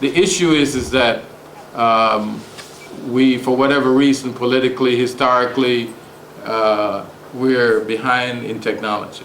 The issue is that we, for whatever reason, politically, historically, we're behind in technology.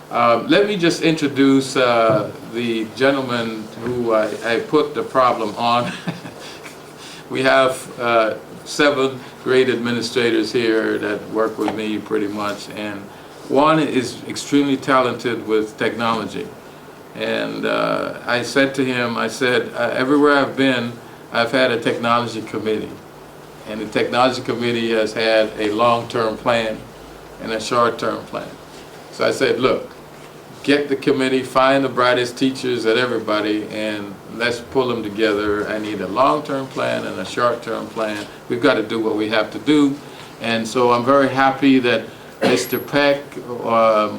Let me just introduce the gentleman who I put the problem on. We have 7 great administrators here that work with me pretty much, and one is extremely talented with technology. And I said to him, I said, everywhere I've been, I've had a technology committee. And the technology committee has had a long-term plan and a short-term plan. So I said, look, get the committee, find the brightest teachers at everybody, and let's pull them together. I need a long-term plan and a short-term plan. We've got to do what we have to do. And so I'm very happy that Mr. Peck,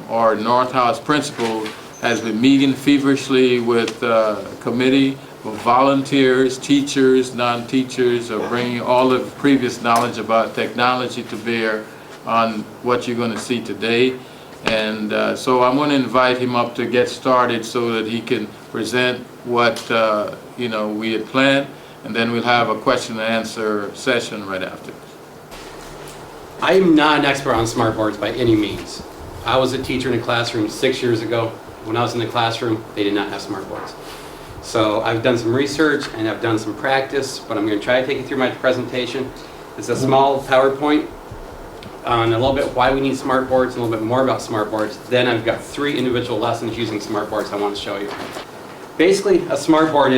our North House principal, has been meeting feverishly with a committee of volunteers, teachers, non-teachers, of bringing all the previous knowledge about technology to bear on what you're going to see today. And so I'm going to invite him up to get started so that he can present what we had planned, and then we'll have a question and answer session right after. I am not an expert on smartboards by any means. I was a teacher in a classroom 6 years ago. When I was in the classroom, they did not have smartboards. So I've done some research and I've done some practice, but I'm going to try to take you through my presentation. It's a small PowerPoint on a little bit why we need smartboards and a little bit more about smartboards. Then I've got 3 individual lessons using smartboards I want to show you. Basically, a smartboard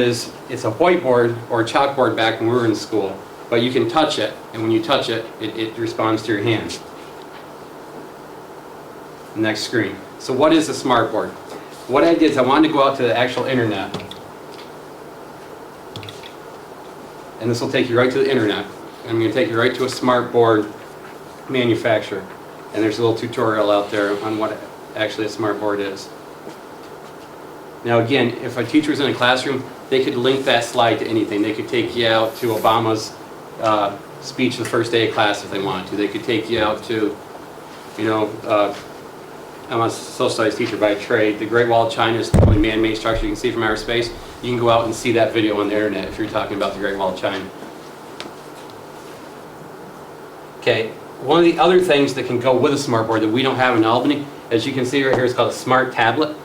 it's a whiteboard or a chalkboard back when we were in school, but you can touch it, and when you touch it, it responds to your hand. Next screen. So what is a smartboard? What I did is I wanted to go out to the actual internet. And this will take you right to the internet. I'm going to take you right to a smartboard manufacturer. And there's a little tutorial out there on what actually a smartboard is. Now again, if a teacher was in a classroom, they could link that slide to anything. They could take you out to Obama's speech the first day of class if they wanted to. They could take you out to, I'm a social studies teacher by trade. The Great Wall of China is the only man-made structure you can see from outer space. You can go out and see that video on the internet if you're talking about the Great Wall of China. Okay, one of the other things that can go with a smartboard that we don't have in Albany, as you can see right here, is called a smart tablet,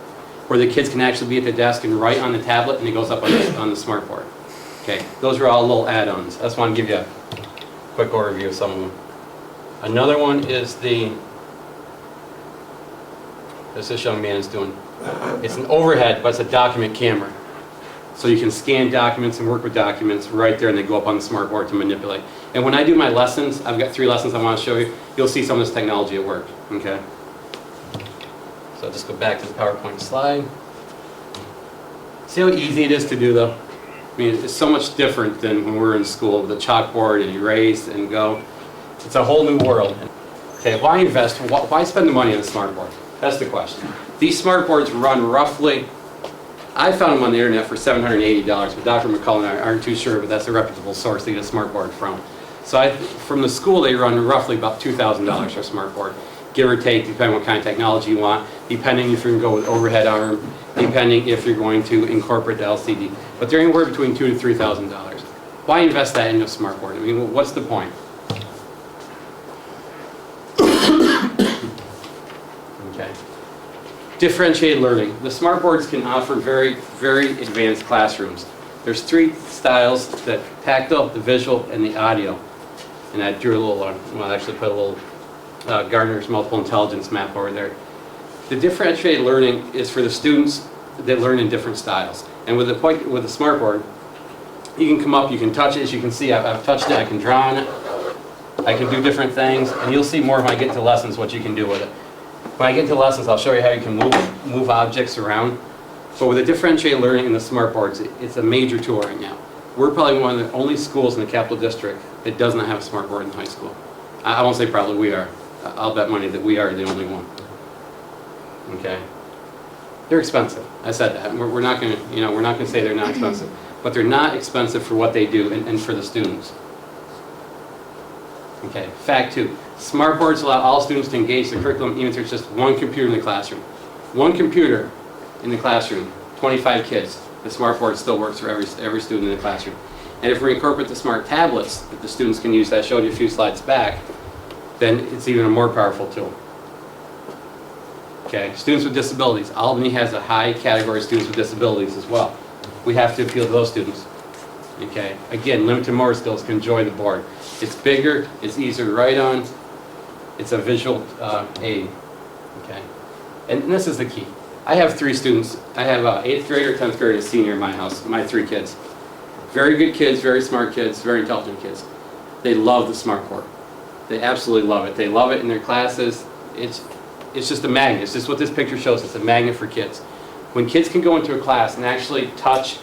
where the kids can actually be at the desk and write on the tablet, and it goes up on the smartboard. Okay, those are all little add-ons. I just want to give you a quick overview of some of them. Another one is as this young man is doing. It's an overhead, but it's a document camera. So you can scan documents and work with documents right there, and they go up on the smartboard to manipulate. And when I do my lessons, I've got 3 lessons I want to show you. You'll see some of this technology at work. Okay. So I'll just go back to the PowerPoint slide. See how easy it is to do, though? I mean, it's so much different than when we were in school with the chalkboard and erase and go. It's a whole new world. Okay, why invest? Why spend the money on a smartboard? That's the question. These smartboards run roughly, I found them on the internet for $780, but Dr. McCullough and I aren't too sure, but that's a reputable source to get a smartboard from. So from the school, they run roughly about $2,000 for a smartboard, give or take, depending on what kind of technology you want, depending if you're going to go with overhead arm, depending if you're going to incorporate the LCD. But they're anywhere between $2,000 to $3,000. Why invest that into a smartboard? I mean, what's the point? Okay. Differentiated learning. The smartboards can offer very, very advanced classrooms. There's 3 styles: the tactile, the visual, and the audio. And I drew a little, well, I actually put a little Gardner's multiple intelligence map over there. The differentiated learning is for the students that learn in different styles. And with the smartboard, you can come up, you can touch it. As you can see, I've touched it. I can draw on it. I can do different things, and you'll see more when I get to lessons what you can do with it. When I get to lessons, I'll show you how you can move objects around. But with the differentiated learning in the smartboards, it's a major tool right now. We're probably one of the only schools in the Capital District that does not have a smartboard in high school. I won't say probably, we are. I'll bet money that we are the only one. Okay. They're expensive. I said that. We're not going to, we're not going to say they're not expensive, but they're not expensive for what they do and for the students. Okay. Fact 2. Smartboards allow all students to engage the curriculum even if there's just one computer in the classroom. One computer in the classroom, 25 kids. The smart board still works for every student in the classroom. And if we incorporate the smart tablets that the students can use, that I showed you a few slides back, then it's even a more powerful tool. Okay, students with disabilities. Albany has a high category of students with disabilities as well. We have to appeal to those students. Okay, again, limited motor skills can enjoy the board. It's bigger, it's easier to write on, it's a visual aid. Okay, and this is the key. I have 3 students. I have an 8th grader, 10th grader, and a senior in my house, my 3 kids. Very good kids, very smart kids, very intelligent kids. They love the smart board. They absolutely love it. They love it in their classes. It's just a magnet. It's just what this picture shows. It's a magnet for kids. When kids can go into a class and actually touch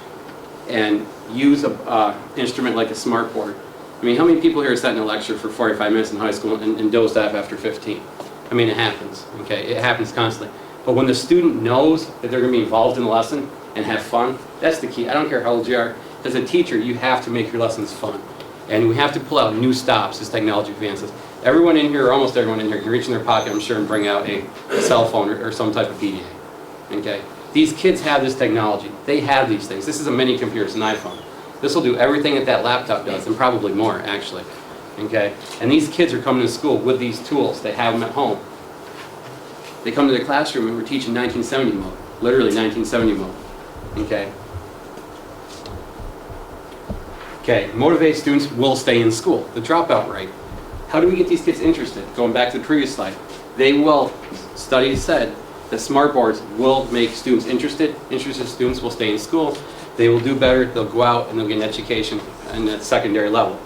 and use an instrument like a smart board. I mean, how many people here sat in a lecture for 45 minutes in high school and dozed off after 15? I mean, it happens, okay? It happens constantly. But when the student knows that they're going to be involved in the lesson and have fun, that's the key. I don't care how old you are. As a teacher, you have to make your lessons fun. And we have to pull out new stops as technology advances. Everyone in here, or almost everyone in here, can reach in their pocket, I'm sure, and bring out a cell phone or some type of PDA. Okay? These kids have this technology. They have these things. This is a mini computer. It's an iPhone. This will do everything that that laptop does, and probably more, actually. Okay? And these kids are coming to school with these tools. They have them at home. They come to the classroom and we're teaching 1970 mode. Literally 1970 mode. Okay? Okay, motivated students will stay in school. The dropout rate. How do we get these kids interested? Going back to the previous slide. They will, studies said, that smart boards will make students interested. Interested students will stay in school. They will do better. They'll go out and they'll get an education at the secondary level.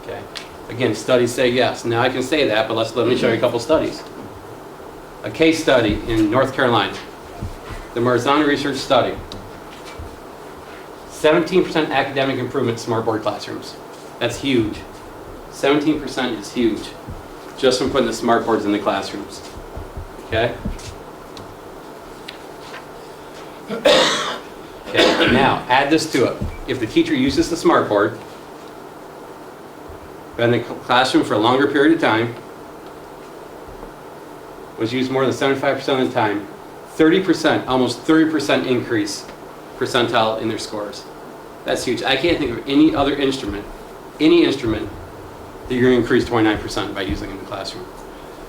Okay. Again, studies say yes. Now I can say that, but let me show you a couple studies. A case study in North Carolina. The Marzano Research Study. 17% academic improvement in smart board classrooms. That's huge. 17% is huge. Just from putting the smart boards in the classrooms. Okay? Okay, now add this to it. If the teacher uses the smart board in the classroom for a longer period of time, was used more than 75% of the time, 30%, almost 30% increase percentile in their scores. That's huge. I can't think of any other instrument, that you're going to increase 29% by using in the classroom.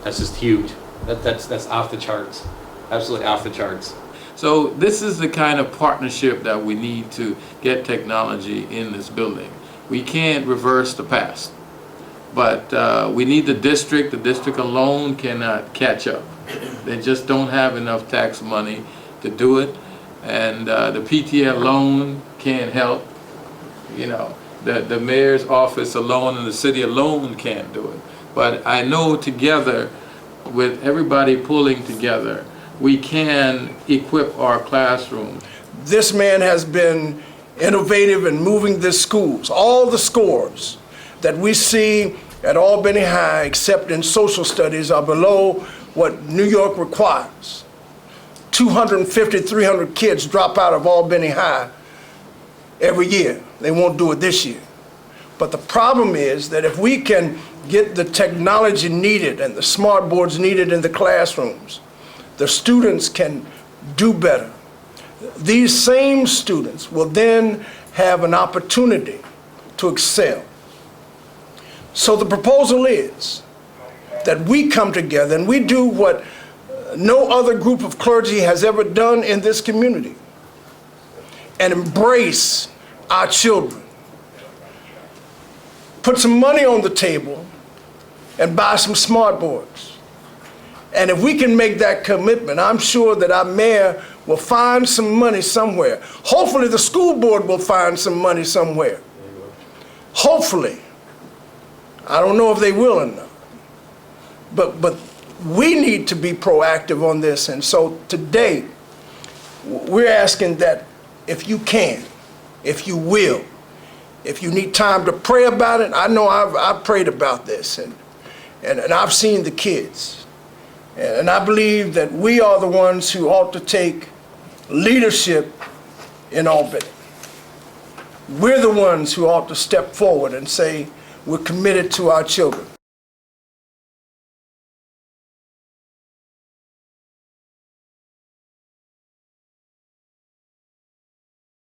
That's just huge. That's off the charts. Absolutely off the charts. So this is the kind of partnership that we need to get technology in this building. We can't reverse the past, but we need the district. The district alone cannot catch up. They just don't have enough tax money to do it, and the PTA alone can't help. You know, the mayor's office alone and the city alone can't do it. But I know together, with everybody pulling together, we can equip our classroom. This man has been innovative in moving the schools. All the scores that we see at Albany High, except in social studies, are below what New York requires. 250, 300 kids drop out of Albany High every year. They won't do it this year. But the problem is that if we can get the technology needed and the smart boards needed in the classrooms, the students can do better. These same students will then have an opportunity to excel. So the proposal is that we come together and we do what no other group of clergy has ever done in this community, and embrace our children. Put some money on the table and buy some smart boards. And if we can make that commitment, I'm sure that our mayor will find some money somewhere. Hopefully the school board will find some money somewhere. Hopefully. I don't know if they will or not. But we need to be proactive on this. And so today, we're asking that if you can, if you will, if you need time to pray about it. I know I've prayed about this, and I've seen the kids. And I believe that we are the ones who ought to take leadership in Albany. We're the ones who ought to step forward and say we're committed to our children.